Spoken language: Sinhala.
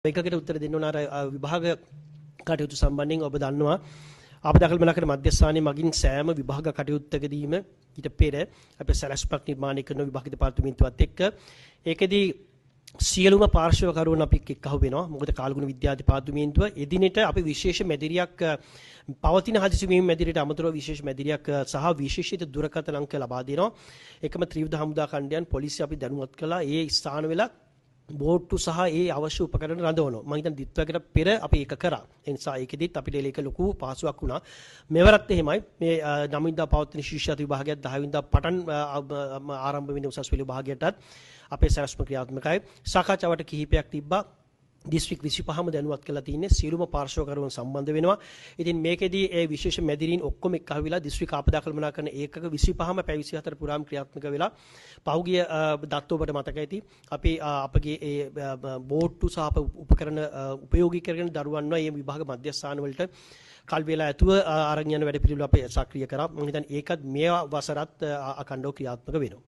ඒකකට උත්තර දෙන්න ඕන අර විභාග කටයුතු සම්බන්ධයෙන් ඔබ දන්නවා අපේ දකල්මනාකර මධ්‍යස්ථානයේ මගින් සෑම විභාග කටයුත්තකදීම ඊට පෙර අපේ සැලැස්මක් නිර්මාණය කරන විභාග දෙපාර්තමේන්තුවත් එක්ක ඒකෙදී සියලුම පාර්ශ්වකරුවන් අපි එක්කහුව වෙනවා. මොකද කාලගුණ විද්‍යා දෙපාර්තමේන්තුව එදිනෙට අපි විශේෂ මැදිරියක් පවතින හදිසි වීම මැදිරියට අමතරව විශේෂ මැදිරියක් සහ විශේෂිත දුරකථන අංක ලබා දෙනවා. ඒකම ත්‍රිවිධ හමුදා කණ්ඩායම් පොලිසිය අපි දැනුවත් කළා. ඒ ස්ථාන වල බෝට්ටු සහ ඒ අවශ්‍ය උපකරණ රඳවනවා. මම හිතන්නේ දිත්වයකට පෙර අපි ඒක කරා. ඒ නිසා ඒකෙදිත් අපිට ඒක ලොකු පහසුවක් වුණා. මෙවරත් එහෙමයි. මේ 9 වෙනිදා පවත්වන ශිෂ්‍යත්ව විභාගයත් 10 වෙනිදා පටන් ආරම්භ වෙන උසස් පෙළ විභාගයටත් අපේ සැලැස්ම ක්‍රියාත්මකයි. සාකච්ඡාවට කිහිපයක් තිබ්බා. දිස්ත්‍රික් 25ම දැනුවත් කරලා තින්නේ සියලුම පාර්ශ්වකරුවන් සම්බන්ධ වෙනවා. ඉතින් මේකෙදී ඒ විශේෂ මැදිරීන් ඔක්කොම එක්කහවිලා දිස්ත්‍රික් ආපදා කළමනාකරන ඒකක 25ම පැය 24 පුරාම ක්‍රියාත්මක වෙලා පහුගිය දත් ඔබට මතක ඇති අපි අපගේ ඒ බෝට්ටු සහ උපකරණ උපයෝගී කරගෙන දරුවන්ව මේ විභාග මධ්‍යස්ථාන වලට කල් වේලා ඇතුව අරන් යන වැඩ පිළිවෙල අපි සක්‍රිය කරා. මම හිතන්නේ ඒකත් මේ වසරත් අඛණ්ඩව ක්‍රියාත්මක වෙනවා.